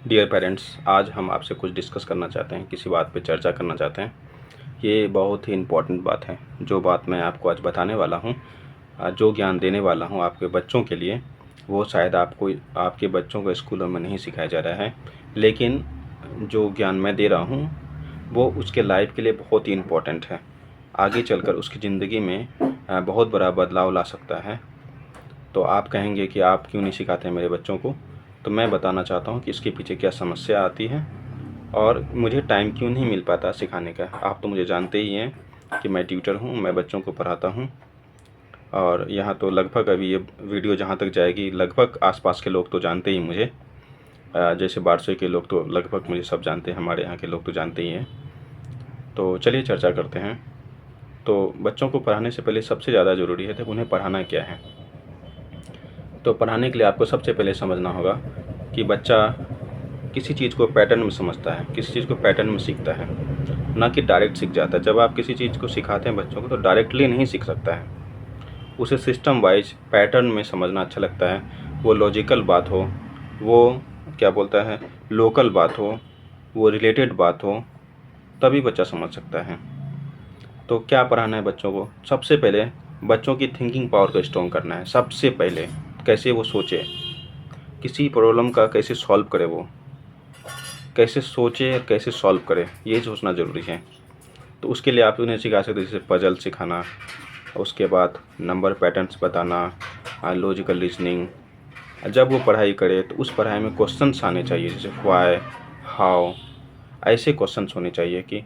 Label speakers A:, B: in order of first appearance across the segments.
A: Dear parents, आज हम आपसे कुछ डिस्कस करना चाहते हैं, किसी बात पे चर्चा करना चाहते हैं। ये बहुत ही इम्पोर्टेंट बात है। जो बात मैं आपको आज बताने वाला हूँ, जो ज्ञान देने वाला हूँ आपके बच्चों के लिए, वो शायद आपको आपके बच्चों को स्कूलों में नहीं सिखाया जा रहा है। लेकिन जो ज्ञान मैं दे रहा हूँ वो उसके लाइफ के लिए बहुत ही इम्पोर्टेंट है। आगे चलकर उसकी ज़िंदगी में बहुत बड़ा बदलाव ला सकता है। तो आप कहेंगे कि आप क्यों नहीं सिखाते हैं मेरे बच्चों को। तो मैं बताना चाहता हूँ कि इसके पीछे क्या समस्या आती है और मुझे टाइम क्यों नहीं मिल पाता सिखाने का। आप तो मुझे जानते ही हैं कि मैं ट्यूटर हूँ, मैं बच्चों को पढ़ाता हूँ। और यहाँ तो लगभग अभी ये वीडियो जहाँ तक जाएगी, लगभग आसपास के लोग तो जानते ही मुझे। जैसे बारसोई के लोग तो लगभग मुझे सब जानते हैं, हमारे यहाँ के लोग तो जानते ही हैं। तो चलिए चर्चा करते हैं। तो बच्चों को पढ़ाने से पहले सबसे ज़्यादा ज़रूरी है तो उन्हें पढ़ाना क्या है। तो पढ़ाने के लिए आपको सबसे पहले समझना होगा कि बच्चा किसी चीज़ को पैटर्न में समझता है, किसी चीज़ को पैटर्न में सीखता है, ना कि डायरेक्ट सीख जाता है। जब आप किसी चीज़ को सिखाते हैं बच्चों को तो डायरेक्टली नहीं सीख सकता है, उसे सिस्टम वाइज पैटर्न में समझना अच्छा लगता है। वो लॉजिकल बात हो, वो क्या बोलता है, लोकल बात हो, वो रिलेटेड बात हो, तभी बच्चा समझ सकता है। तो क्या पढ़ाना है बच्चों को? सबसे पहले बच्चों की थिंकिंग पावर को स्ट्रॉन्ग करना है। सबसे पहले कैसे वो सोचे, किसी प्रॉब्लम का कैसे सॉल्व करे, वो कैसे सोचे और कैसे सॉल्व करे, ये सोचना ज़रूरी है। तो उसके लिए आप उन्हें सिखा सकते हैं, जैसे पजल सिखाना, उसके बाद नंबर पैटर्न्स बताना, लॉजिकल रीजनिंग। जब वो पढ़ाई करे तो उस पढ़ाई में क्वेश्चंस आने चाहिए, जैसे व्हाई, हाउ, ऐसे क्वेश्चंस होने चाहिए कि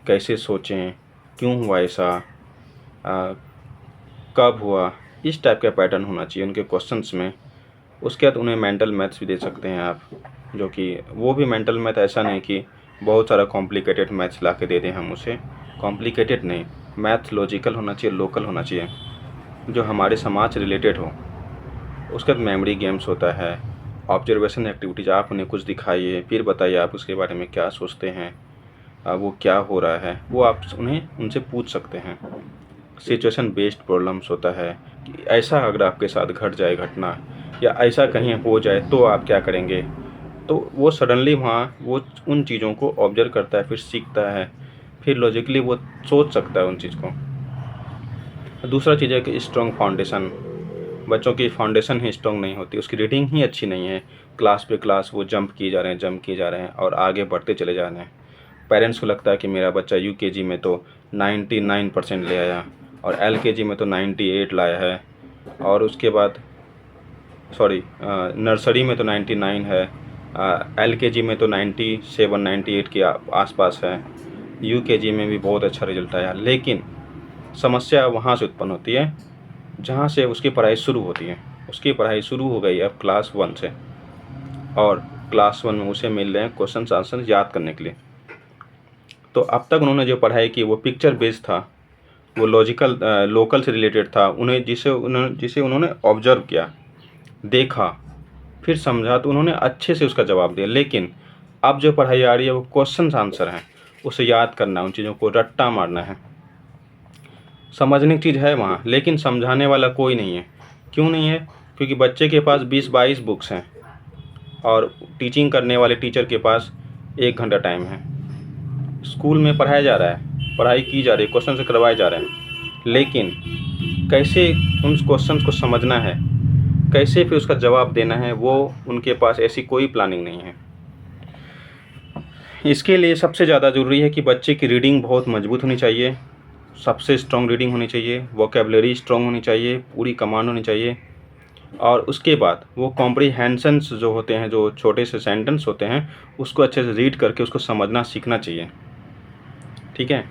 A: कैसे सोचें, क्यों हुआ ऐसा, कब हुआ, इस टाइप का पैटर्न होना चाहिए उनके क्वेश्चंस में। उसके बाद उन्हें मेंटल मैथ्स भी दे सकते हैं आप, जो कि वो भी मेंटल मैथ ऐसा नहीं कि बहुत सारा कॉम्प्लिकेटेड मैथ्स ला के दे दें हम उसे। कॉम्प्लिकेटेड नहीं, मैथ लॉजिकल होना चाहिए, लोकल होना चाहिए, जो हमारे समाज से रिलेटेड हो। उसके बाद मेमोरी गेम्स होता है, ऑब्जर्वेशन एक्टिविटीज़। आप उन्हें कुछ दिखाइए, फिर बताइए आप उसके बारे में क्या सोचते हैं, वो क्या हो रहा है, वो आप उन्हें उनसे पूछ सकते हैं। सिचुएशन बेस्ड प्रॉब्लम्स होता है कि ऐसा अगर आपके साथ घट जाए घटना, या ऐसा कहीं हो जाए तो आप क्या करेंगे। तो वो सडनली वहाँ वो उन चीज़ों को ऑब्जर्व करता है, फिर सीखता है, फिर लॉजिकली वो सोच सकता है उन चीज़ को। दूसरा चीज़ है कि स्ट्रॉन्ग फाउंडेशन। बच्चों की फाउंडेशन ही स्ट्रॉन्ग नहीं होती, उसकी रीडिंग ही अच्छी नहीं है। क्लास पे क्लास वो जंप किए जा रहे हैं, जंप किए जा रहे हैं और आगे बढ़ते चले जा रहे हैं। पेरेंट्स को लगता है कि मेरा बच्चा यूकेजी में तो 99% ले आया और एलकेजी में तो 98 लाया है, और उसके बाद सॉरी नर्सरी में तो 99 है, एलकेजी में तो 97 98 के आसपास है, यूकेजी में भी बहुत अच्छा रिजल्ट आया। लेकिन समस्या वहाँ से उत्पन्न होती है जहाँ से उसकी पढ़ाई शुरू होती है। उसकी पढ़ाई शुरू हो गई अब क्लास 1 से, और क्लास 1 में उसे मिल रहे हैं क्वेश्चन आंसर याद करने के लिए। तो अब तक उन्होंने जो पढ़ाई की वो पिक्चर बेस्ड था, वो लॉजिकल लोकल से रिलेटेड था। उन्हें जिसे उन्होंने ऑब्जर्व किया, देखा, फिर समझा, तो उन्होंने अच्छे से उसका जवाब दिया। लेकिन अब जो पढ़ाई आ रही है वो क्वेश्चन आंसर है, उसे याद करना है, उन चीज़ों को रट्टा मारना है। समझने की चीज़ है वहाँ, लेकिन समझाने वाला कोई नहीं है। क्यों नहीं है? क्योंकि बच्चे के पास 20-22 बुक्स हैं और टीचिंग करने वाले टीचर के पास 1 घंटा टाइम है। स्कूल में पढ़ाया जा रहा है, पढ़ाई की जा रही है, क्वेश्चन से करवाए जा रहे हैं, लेकिन कैसे उन क्वेश्चन को समझना है, कैसे फिर उसका जवाब देना है, वो उनके पास ऐसी कोई प्लानिंग नहीं है। इसके लिए सबसे ज़्यादा ज़रूरी है कि बच्चे की रीडिंग बहुत मजबूत होनी चाहिए, सबसे स्ट्रॉन्ग रीडिंग होनी चाहिए, वोकेबलरी स्ट्रॉन्ग होनी चाहिए, पूरी कमांड होनी चाहिए। और उसके बाद वो कॉम्प्रीहेंशंस जो होते हैं, जो छोटे से सेंटेंस होते हैं, उसको अच्छे से रीड करके उसको समझना सीखना चाहिए। ठीक है।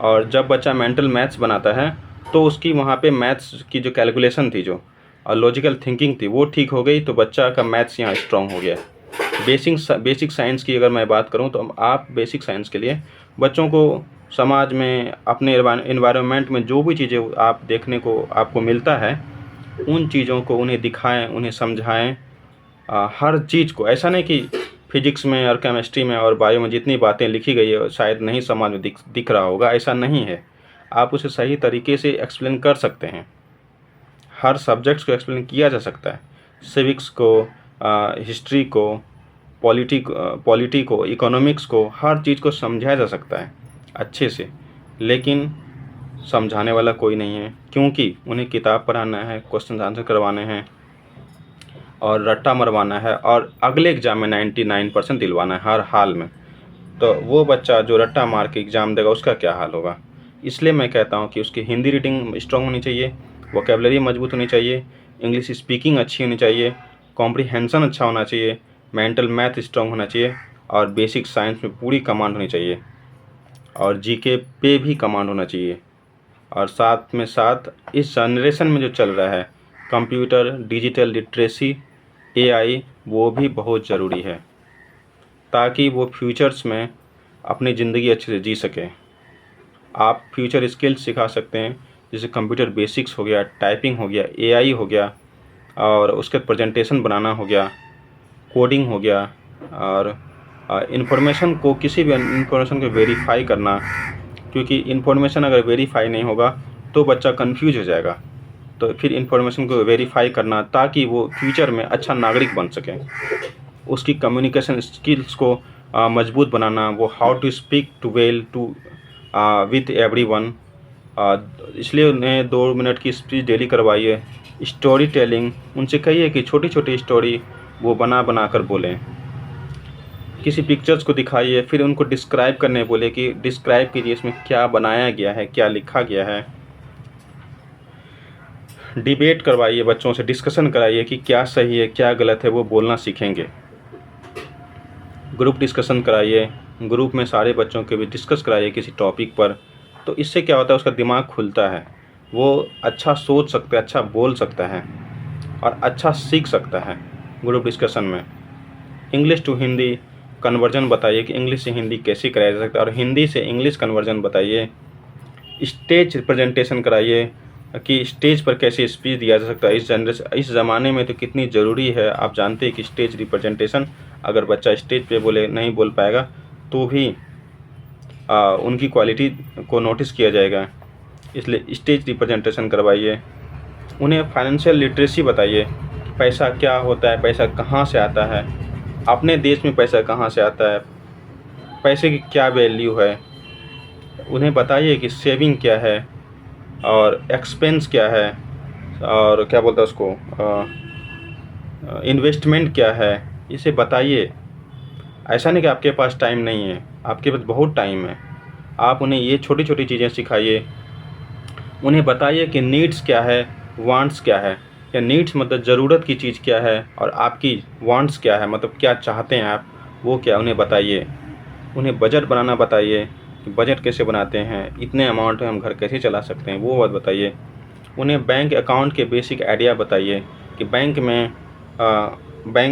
A: और जब बच्चा मेंटल मैथ्स बनाता है तो उसकी वहाँ पे मैथ्स की जो कैलकुलेशन थी, जो और लॉजिकल थिंकिंग थी, वो ठीक हो गई, तो बच्चा का मैथ्स यहाँ स्ट्रॉन्ग हो गया। बेसिक साइंस की अगर मैं बात करूँ तो आप बेसिक साइंस के लिए बच्चों को समाज में, अपने इन्वायरमेंट में जो भी चीज़ें आप देखने को आपको मिलता है, उन चीज़ों को उन्हें दिखाएं, उन्हें समझाएं। हर चीज़ को, ऐसा नहीं कि फिजिक्स में और केमिस्ट्री में और बायो में जितनी बातें लिखी गई है शायद नहीं समझ में दिख रहा होगा, ऐसा नहीं है। आप उसे सही तरीके से एक्सप्लेन कर सकते हैं। हर सब्जेक्ट्स को एक्सप्लेन किया जा सकता है, सिविक्स को, हिस्ट्री को, पॉलिटी को, इकोनॉमिक्स को, हर चीज़ को समझाया जा सकता है अच्छे से, लेकिन समझाने वाला कोई नहीं है, क्योंकि उन्हें किताब पढ़ाना है, क्वेश्चन आंसर करवाने हैं और रट्टा मरवाना है और अगले एग्ज़ाम में 99% दिलवाना है हर हाल में। तो वो बच्चा जो रट्टा मार के एग्ज़ाम देगा उसका क्या हाल होगा। इसलिए मैं कहता हूँ कि उसकी हिंदी रीडिंग स्ट्रॉन्ग होनी चाहिए, वोकैबुलरी मजबूत होनी चाहिए, इंग्लिश स्पीकिंग अच्छी होनी चाहिए, कॉम्प्रिहेंशन अच्छा होना चाहिए, मेंटल मैथ स्ट्रॉन्ग होना चाहिए और बेसिक साइंस में पूरी कमांड होनी चाहिए और जीके पे भी कमांड होना चाहिए। और साथ में साथ इस जनरेशन में जो चल रहा है कंप्यूटर, डिजिटल लिटरेसी, एआई, वो भी बहुत ज़रूरी है ताकि वो फ्यूचर्स में अपनी ज़िंदगी अच्छे से जी सकें। आप फ्यूचर स्किल्स सिखा सकते हैं, जैसे कंप्यूटर बेसिक्स हो गया, टाइपिंग हो गया, एआई हो गया और उसके प्रेजेंटेशन बनाना हो गया, कोडिंग हो गया और इन्फॉर्मेशन को, किसी भी इन्फॉर्मेशन को वेरीफाई करना, क्योंकि इन्फॉर्मेशन अगर वेरीफाई नहीं होगा तो बच्चा कंफ्यूज हो जाएगा। तो फिर इन्फॉर्मेशन को वेरीफाई करना ताकि वो फ्यूचर में अच्छा नागरिक बन सके। उसकी कम्युनिकेशन स्किल्स को मजबूत बनाना, वो how to speak too well to with everyone, इसलिए उन्हें 2 मिनट की स्पीच डेली करवाइए। स्टोरी टेलिंग, उनसे कहिए कि छोटी छोटी स्टोरी वो बना बना कर बोलें। किसी पिक्चर्स को दिखाइए, फिर उनको डिस्क्राइब करने बोले कि डिस्क्राइब कीजिए इसमें क्या बनाया गया है, क्या लिखा गया है। डिबेट करवाइए, बच्चों से डिस्कशन कराइए कि क्या सही है क्या गलत है, वो बोलना सीखेंगे। ग्रुप डिस्कशन कराइए, ग्रुप में सारे बच्चों के भी डिस्कस कराइए किसी टॉपिक पर। तो इससे क्या होता है, उसका दिमाग खुलता है, वो अच्छा सोच सकता है, अच्छा बोल सकता है और अच्छा सीख सकता है ग्रुप डिस्कशन में। इंग्लिश टू हिंदी कन्वर्जन बताइए कि इंग्लिश से हिंदी कैसे कराया जा सकता है और हिंदी से इंग्लिश कन्वर्जन बताइए। स्टेज रिप्रेजेंटेशन कराइए कि स्टेज पर कैसे स्पीच दिया जा सकता है। इस ज़माने में तो कितनी ज़रूरी है, आप जानते हैं कि स्टेज रिप्रेजेंटेशन, अगर बच्चा स्टेज पे बोले नहीं बोल पाएगा तो भी उनकी क्वालिटी को नोटिस किया जाएगा, इसलिए स्टेज रिप्रेजेंटेशन करवाइए। उन्हें फाइनेंशियल लिटरेसी बताइए, पैसा क्या होता है, पैसा कहाँ से आता है, अपने देश में पैसा कहाँ से आता है, पैसे की क्या वैल्यू है। उन्हें बताइए कि सेविंग क्या है और एक्सपेंस क्या है और क्या बोलते हैं उसको, इन्वेस्टमेंट क्या है, इसे बताइए। ऐसा नहीं कि आपके पास टाइम नहीं है, आपके पास बहुत टाइम है। आप उन्हें ये छोटी छोटी चीज़ें सिखाइए। उन्हें बताइए कि नीड्स क्या है, वांट्स क्या है। या नीड्स मतलब ज़रूरत की चीज़ क्या है और आपकी वांट्स क्या है, मतलब क्या चाहते हैं आप, वो क्या, उन्हें बताइए। उन्हें बजट बनाना बताइए कि बजट कैसे बनाते हैं, इतने अमाउंट में हम घर कैसे चला सकते हैं, वो बात बताइए। उन्हें बैंक अकाउंट के बेसिक आइडिया बताइए कि बैंक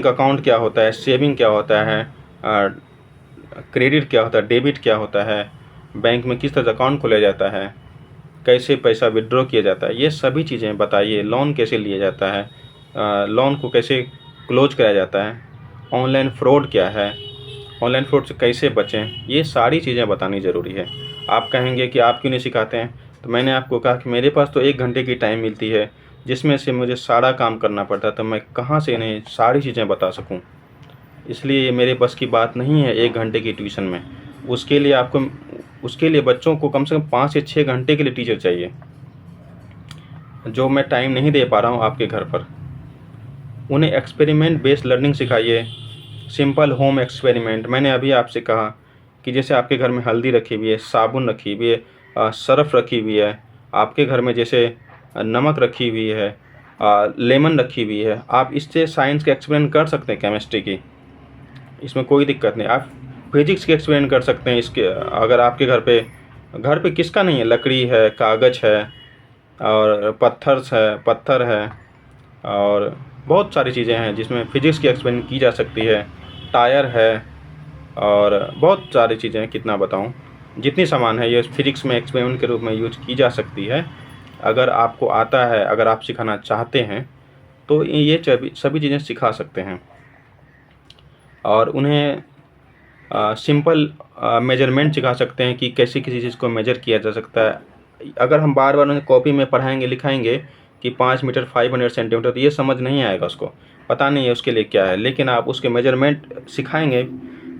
A: अकाउंट क्या होता है, सेविंग क्या होता है, क्रेडिट क्या होता है, डेबिट क्या होता है, बैंक में किस तरह से अकाउंट खोला जाता है, कैसे पैसा विड्रॉ किया जाता है, ये सभी चीज़ें बताइए। लोन कैसे लिया जाता है, लोन को कैसे क्लोज कराया जाता है, ऑनलाइन फ्रॉड क्या है, ऑनलाइन फ्रॉड से कैसे बचें, ये सारी चीज़ें बतानी ज़रूरी है। आप कहेंगे कि आप क्यों नहीं सिखाते हैं, तो मैंने आपको कहा कि मेरे पास तो 1 घंटे की टाइम मिलती है जिसमें से मुझे सारा काम करना पड़ता है, तो मैं कहाँ से इन्हें सारी चीज़ें बता सकूँ। इसलिए ये मेरे बस की बात नहीं है 1 घंटे की ट्यूशन में। उसके लिए बच्चों को कम से कम 5 से 6 घंटे के लिए टीचर चाहिए, जो मैं टाइम नहीं दे पा रहा हूँ आपके घर पर। उन्हें एक्सपेरिमेंट बेस्ड लर्निंग सिखाइए, सिंपल होम एक्सपेरिमेंट। मैंने अभी आपसे कहा कि जैसे आपके घर में हल्दी रखी हुई है, साबुन रखी हुई है, सरफ़ रखी हुई है, आपके घर में जैसे नमक रखी हुई है, लेमन रखी हुई है, आप इससे साइंस के एक्सपेरिमेंट कर सकते हैं, केमिस्ट्री की, इसमें कोई दिक्कत नहीं। आप फिजिक्स के एक्सपेरिमेंट कर सकते हैं। इसके अगर आपके घर पे किसका नहीं है, लकड़ी है, कागज़ है और पत्थर है और बहुत सारी चीज़ें हैं जिसमें फ़िज़िक्स की एक्सपेरिमेंट की जा सकती है, टायर है और बहुत सारी चीज़ें हैं, कितना बताऊं। जितनी सामान है ये फ़िज़िक्स में एक्सपेरिमेंट के रूप में यूज की जा सकती है। अगर आपको आता है, अगर आप सिखाना चाहते हैं तो ये सभी चीज़ें सिखा सकते हैं। और उन्हें सिंपल मेजरमेंट सिखा सकते हैं कि कैसे किसी चीज़ को मेजर किया जा सकता है। अगर हम बार बार उन्हें कॉपी में पढ़ाएंगे लिखाएंगे कि 5 मीटर 500 सेंटीमीटर, तो ये समझ नहीं आएगा उसको, पता नहीं है उसके लिए क्या है। लेकिन आप उसके मेजरमेंट सिखाएंगे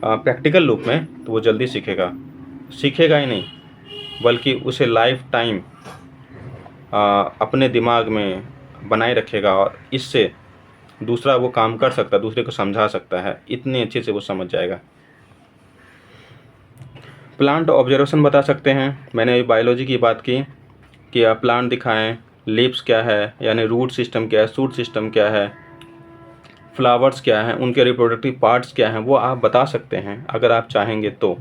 A: प्रैक्टिकल रूप में तो वो जल्दी सीखेगा। सीखेगा ही नहीं बल्कि उसे लाइफ टाइम अपने दिमाग में बनाए रखेगा और इससे दूसरा वो काम कर सकता है, दूसरे को समझा सकता है, इतने अच्छे से वो समझ जाएगा। प्लांट ऑब्जर्वेशन बता सकते हैं। मैंने अभी बायोलॉजी की बात की कि आप प्लांट दिखाएं, लीव्स क्या है यानी रूट सिस्टम क्या है, शूट सिस्टम क्या है, फ्लावर्स क्या हैं, उनके रिप्रोडक्टिव पार्ट्स क्या हैं, वो आप बता सकते हैं अगर आप चाहेंगे तो।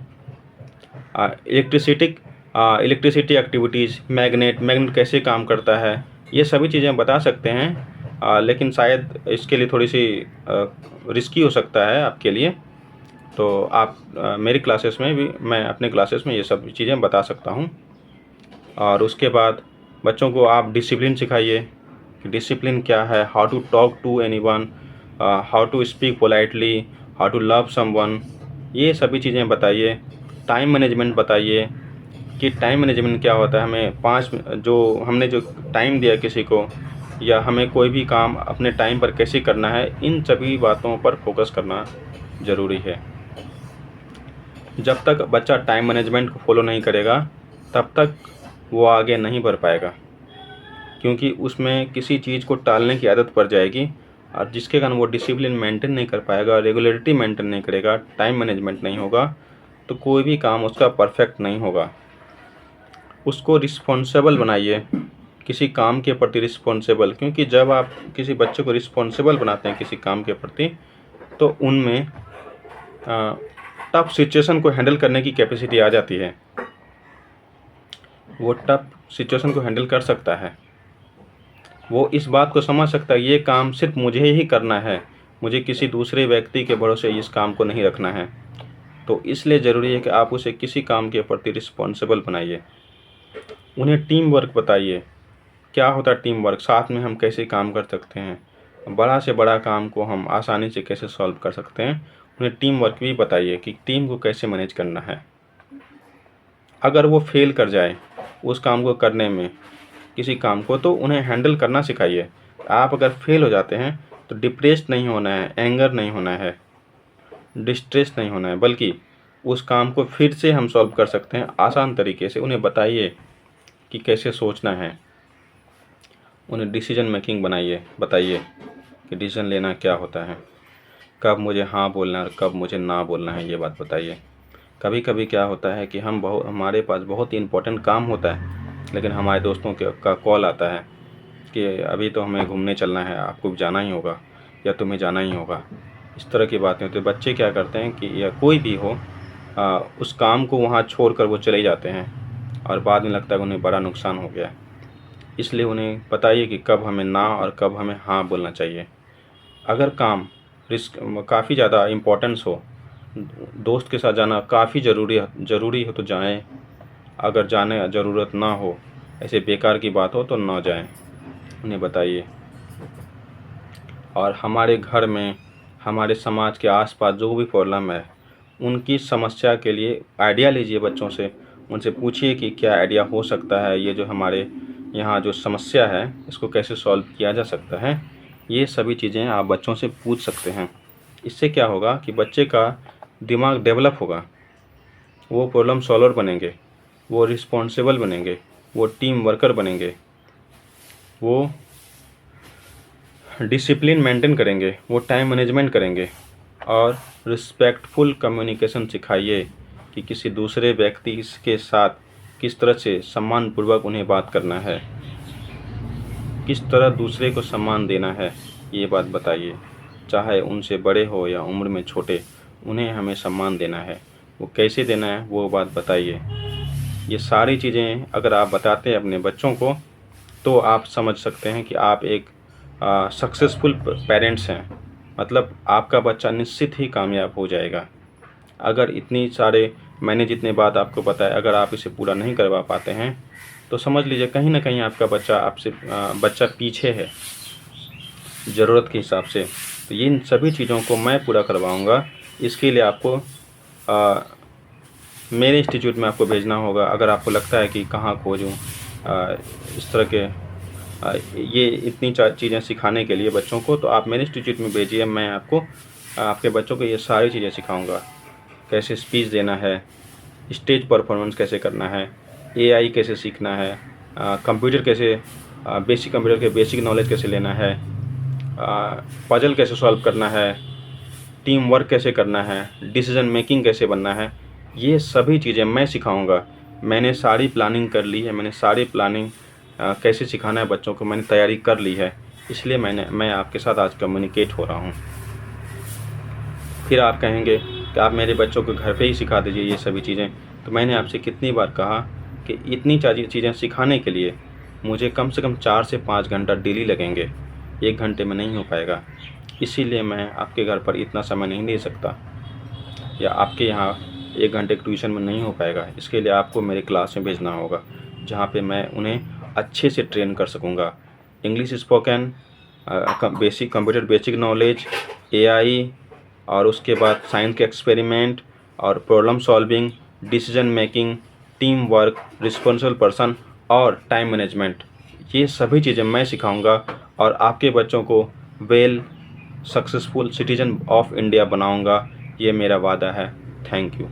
A: इलेक्ट्रिसिटी एक्टिविटीज़, मैग्नेट कैसे काम करता है, ये सभी चीज़ें बता सकते हैं। लेकिन शायद इसके लिए थोड़ी सी रिस्की हो सकता है आपके लिए। तो आप मेरी क्लासेस में भी, मैं अपने क्लासेस में ये सब चीज़ें बता सकता हूँ। और उसके बाद बच्चों को आप डिसिप्लिन सिखाइए कि डिसिप्लिन क्या है, how to talk to anyone, how to speak politely, how to love someone, ये सभी चीज़ें बताइए। टाइम मैनेजमेंट बताइए कि टाइम मैनेजमेंट क्या होता है, हमें हमने जो टाइम दिया किसी को या हमें कोई भी काम अपने टाइम पर कैसे करना है, इन सभी बातों पर फोकस करना ज़रूरी है। जब तक बच्चा टाइम मैनेजमेंट को फॉलो नहीं करेगा तब तक वो आगे नहीं बढ़ पाएगा, क्योंकि उसमें किसी चीज़ को टालने की आदत पड़ जाएगी और जिसके कारण वो डिसिप्लिन मेंटेन नहीं कर पाएगा, रेगुलरिटी मेंटेन नहीं करेगा, टाइम मैनेजमेंट नहीं होगा, तो कोई भी काम उसका परफेक्ट नहीं होगा। उसको रिस्पॉन्सिबल बनाइए, किसी काम के प्रति रिस्पॉन्सिबल, क्योंकि जब आप किसी बच्चे को रिस्पॉन्सिबल बनाते हैं किसी काम के प्रति तो उनमें टफ सिचुएशन को हैंडल करने की कैपेसिटी आ जाती है। वो टफ सिचुएशन को हैंडल कर सकता है, वो इस बात को समझ सकता है ये काम सिर्फ मुझे ही करना है, मुझे किसी दूसरे व्यक्ति के भरोसे इस काम को नहीं रखना है। तो इसलिए ज़रूरी है कि आप उसे किसी काम के प्रति रिस्पॉन्सिबल बनाइए। उन्हें टीम वर्क बताइए, क्या होता है टीम वर्क, साथ में हम कैसे काम कर सकते हैं, बड़ा से बड़ा काम को हम आसानी से कैसे सॉल्व कर सकते हैं। उन्हें टीम वर्क भी बताइए कि टीम को कैसे मैनेज करना है। अगर वो फेल कर जाए उस काम को करने में, किसी काम को, तो उन्हें हैंडल करना सिखाइए। आप अगर फेल हो जाते हैं तो डिप्रेस्ड नहीं होना है, एंगर नहीं होना है, डिस्ट्रेस नहीं होना है, बल्कि उस काम को फिर से हम सॉल्व कर सकते हैं आसान तरीके से। उन्हें बताइए कि कैसे सोचना है, उन्हें डिसीजन मेकिंग बताइए कि डिसीजन लेना क्या होता है, कब मुझे हाँ बोलना है और कब मुझे ना बोलना है, ये बात बताइए। कभी कभी क्या होता है कि हमारे पास बहुत ही इम्पोर्टेंट काम होता है लेकिन हमारे दोस्तों का कॉल आता है कि अभी तो हमें घूमने चलना है, आपको जाना ही होगा या तुम्हें जाना ही होगा। इस तरह की बातें होती है। बच्चे क्या करते हैं कि या कोई भी हो उस काम को वहाँ छोड़कर वो चले जाते हैं और बाद में लगता है उन्हें बड़ा नुकसान हो गया। इसलिए उन्हें बताइए कि कब हमें ना और कब हमें हाँ बोलना चाहिए। अगर काम रिस्क काफ़ी ज़्यादा इम्पोर्टेंस हो, दोस्त के साथ जाना काफ़ी ज़रूरी हो तो जाएं, अगर जाने ज़रूरत ना हो, ऐसे बेकार की बात हो तो ना जाएं, उन्हें बताइए। और हमारे घर में, हमारे समाज के आसपास जो भी प्रॉब्लम है उनकी समस्या के लिए आइडिया लीजिए बच्चों से, उनसे पूछिए कि क्या आइडिया हो सकता है, ये जो हमारे यहाँ जो समस्या है इसको कैसे सॉल्व किया जा सकता है। ये सभी चीज़ें आप बच्चों से पूछ सकते हैं। इससे क्या होगा कि बच्चे का दिमाग डेवलप होगा, वो प्रॉब्लम सॉल्वर बनेंगे, वो रिस्पॉन्सिबल बनेंगे, वो टीम वर्कर बनेंगे, वो डिसिप्लिन मेंटेन करेंगे, वो टाइम मैनेजमेंट करेंगे। और रिस्पेक्टफुल कम्युनिकेशन सिखाइए कि किसी दूसरे व्यक्ति के साथ किस तरह से सम्मानपूर्वक उन्हें बात करना है, किस तरह दूसरे को सम्मान देना है, ये बात बताइए। चाहे उनसे बड़े हो या उम्र में छोटे, उन्हें हमें सम्मान देना है, वो कैसे देना है वो बात बताइए। ये सारी चीज़ें अगर आप बताते हैं अपने बच्चों को तो आप समझ सकते हैं कि आप एक सक्सेसफुल पेरेंट्स हैं, मतलब आपका बच्चा निश्चित ही कामयाब हो जाएगा। अगर इतनी सारे मैंने जितने बात आपको बताया, अगर आप इसे पूरा नहीं करवा पाते हैं तो समझ लीजिए कहीं ना कहीं आपका बच्चा पीछे है ज़रूरत के हिसाब से। तो इन सभी चीज़ों को मैं पूरा करवाऊँगा। इसके लिए आपको मेरे इंस्टीट्यूट में आपको भेजना होगा। अगर आपको लगता है कि कहाँ खोजूँ इस तरह के ये इतनी चीज़ें सिखाने के लिए बच्चों को तो आप मेरे इंस्टीट्यूट में भेजिए, मैं आपको आपके बच्चों को ये सारी चीज़ें सिखाऊंगा। कैसे स्पीच देना है, स्टेज परफॉर्मेंस कैसे करना है, एआई कैसे सीखना है, कंप्यूटर कैसे बेसिक कंप्यूटर के बेसिक नॉलेज कैसे लेना है, पजल कैसे सॉल्व करना है, टीम वर्क कैसे करना है, डिसीजन मेकिंग कैसे बनना है, ये सभी चीज़ें मैं सिखाऊंगा। मैंने सारी प्लानिंग कर ली है, मैंने सारी प्लानिंग कैसे सिखाना है बच्चों को मैंने तैयारी कर ली है, इसलिए मैं आपके साथ आज कम्युनिकेट हो रहा हूँ। फिर आप कहेंगे कि आप मेरे बच्चों को घर पे ही सिखा दीजिए ये सभी चीज़ें। तो मैंने आपसे कितनी बार कहा कि इतनी चीज़ें सिखाने के लिए मुझे कम से कम 4 से 5 घंटा डेली लगेंगे, 1 घंटे में नहीं हो पाएगा। इसीलिए मैं आपके घर पर इतना समय नहीं दे सकता, या आपके यहाँ 1 घंटे की ट्यूशन में नहीं हो पाएगा। इसके लिए आपको मेरे क्लास में भेजना होगा, जहाँ पे मैं उन्हें अच्छे से ट्रेन कर सकूँगा। English spoken, basic computer basic knowledge, AI, और उसके बाद साइंस के एक्सपेरिमेंट और problem solving, decision making, team work, responsible person और टाइम मैनेजमेंट, ये सभी चीज़ें मैं सिखाऊंगा और आपके बच्चों को well successful citizen of India बनाऊंगा। ये मेरा वादा है। Thank you.